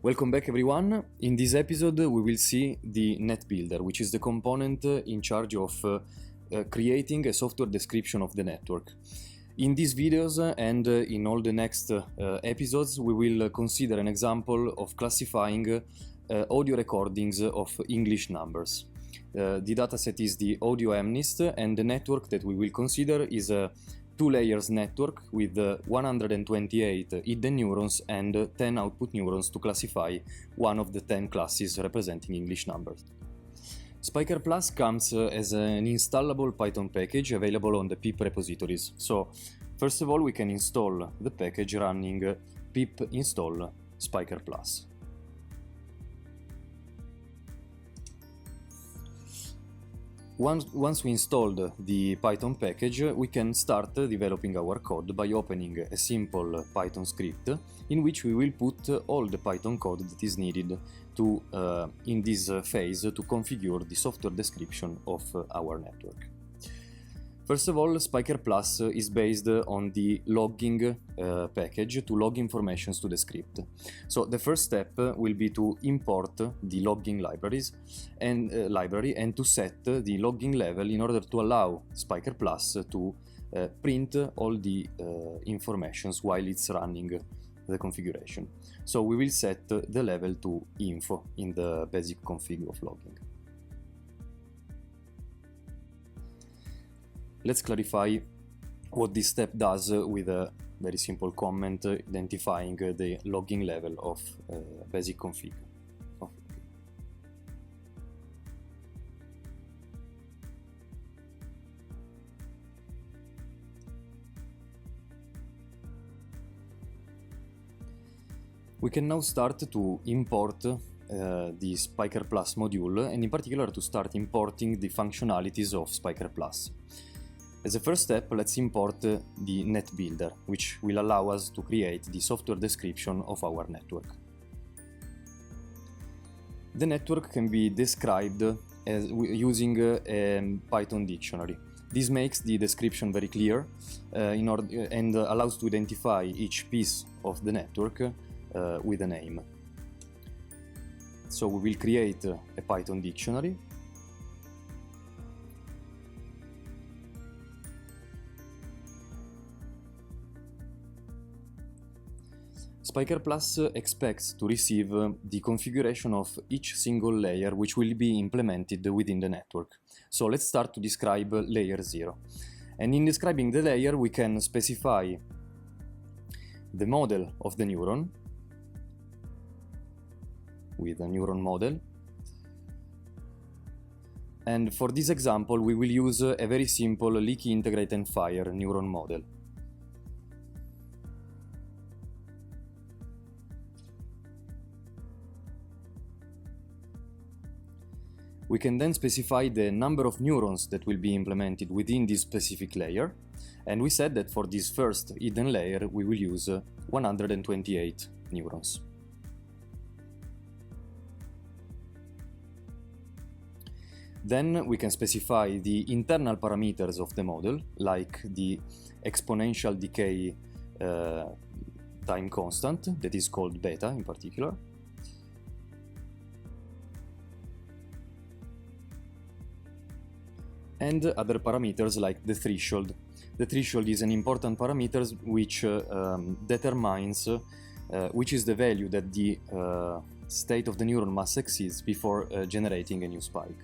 Welcome back everyone. In this episode we will see the Netbuilder, which is the component in charge of creating a software description of the network. In these videos and in all the next episodes we will consider an example of classifying audio recordings of English numbers. The dataset is the audio MNIST, and the network that we will consider is a 2 layers network with 128 hidden neurons and 10 output neurons to classify one of the 10 classes representing English numbers. Spiker Plus comes as an installable Python package available on the pip repositories. So, first of all, we can install the package running pip install Spiker Plus. Once we installed the Python package, we can start developing our code by opening a simple Python script in which we will put all the Python code that is needed to, in this phase, to configure the software description of our network. First of all, Spiker Plus is based on the logging package to log information to the script. So the first step will be to import the logging library and to set the logging level in order to allow Spiker Plus to print all the informations while it's running the configuration. So we will set the level to info in the basic config of logging. Let's clarify what this step does with a very simple comment identifying the logging level of basic config. We can now start to import the Spiker Plus module, and in particular to start importing the functionalities of Spiker Plus. As a first step, let's import the Netbuilder, which will allow us to create the software description of our network. The network can be described as using a Python dictionary. This makes the description very clear and allows to identify each piece of the network with a name. So we will create a Python dictionary. Spiker Plus expects to receive the configuration of each single layer which will be implemented within the network. So let's start to describe layer 0. And in describing the layer we can specify the model of the neuron with a neuron model. And for this example we will use a very simple leaky integrate and fire neuron model. We can then specify the number of neurons that will be implemented within this specific layer, and we said that for this first hidden layer we will use 128 neurons. Then we can specify the internal parameters of the model, like the exponential decay time constant, that is called beta in particular. And other parameters like the threshold. The threshold is an important parameter which determines which is the value that the state of the neuron must exceed before generating a new spike.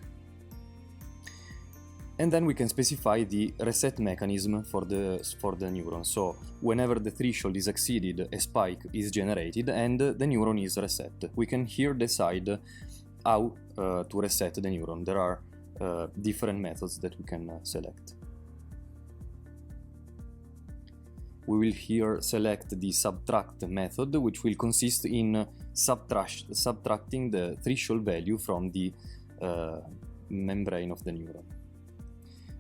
And then we can specify the reset mechanism for the neuron. So whenever the threshold is exceeded, a spike is generated and the neuron is reset. We can here decide how to reset the neuron. There are different methods that we can select. We will here select the subtract method, which will consist in subtracting the threshold value from the membrane of the neuron.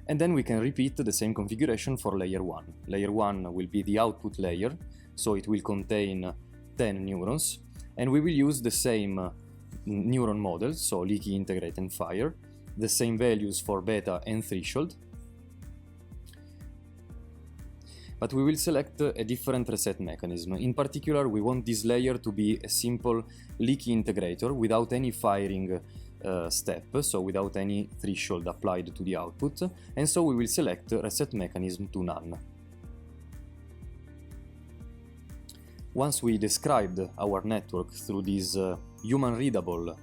And then we can repeat the same configuration for layer 1. Layer 1 will be the output layer, so it will contain 10 neurons, and we will use the same neuron model, so leaky integrate and fire, the same values for beta and threshold. but we will select a different reset mechanism. In particular, we want this layer to be a simple leaky integrator without any firing step, so without any threshold applied to the output, and so we will select reset mechanism to none. Once we described our network through this human-readable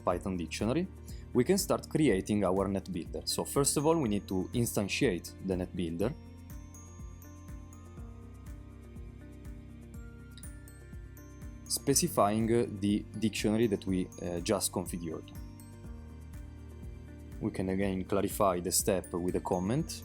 Python dictionary, we can start creating our Netbuilder. So first of all, we need to instantiate the Netbuilder. Specifying the dictionary that we just configured. We can again clarify the step with a comment.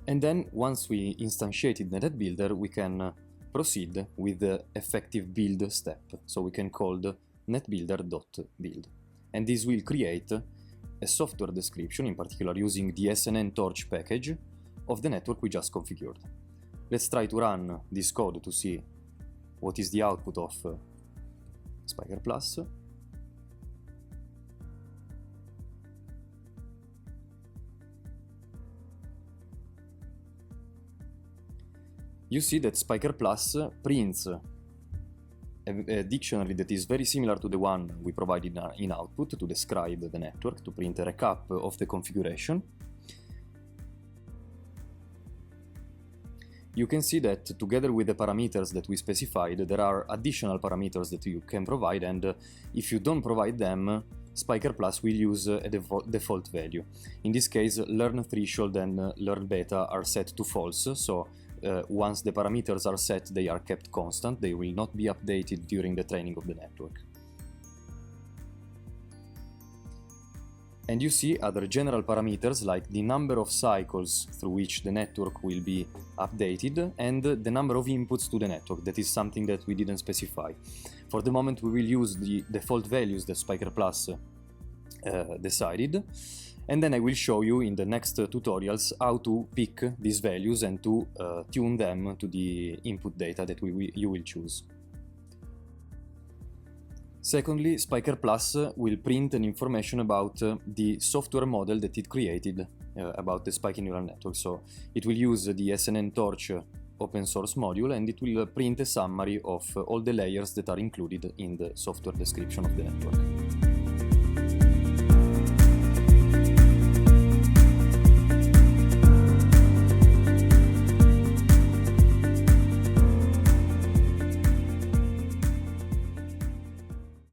And then, once we instantiated the Netbuilder, we can proceed with the effective build step. So we can call the netbuilder.build. And this will create a software description, in particular using the SNN torch package of the network we just configured. Let's try to run this code to see what is the output of Spiker Plus. You see that Spiker Plus prints a dictionary that is very similar to the one we provided in output to describe the network, to print a recap of the configuration. You can see that together with the parameters that we specified, there are additional parameters that you can provide, and if you don't provide them, Spiker Plus will use a default value. In this case, learn threshold and learn beta are set to false, so once the parameters are set, they are kept constant. They will not be updated during the training of the network. And you see other general parameters like the number of cycles through which the network will be updated and the number of inputs to the network. That is something that we didn't specify. For the moment, we will use the default values that Spiker Plus decided. And then I will show you in the next tutorials how to pick these values and to tune them to the input data that you will choose. Secondly, Spiker Plus will print an information about the software model that it created about the Spiking Neural Network. So it will use the SNN Torch open source module, and it will print a summary of all the layers that are included in the software description of the network.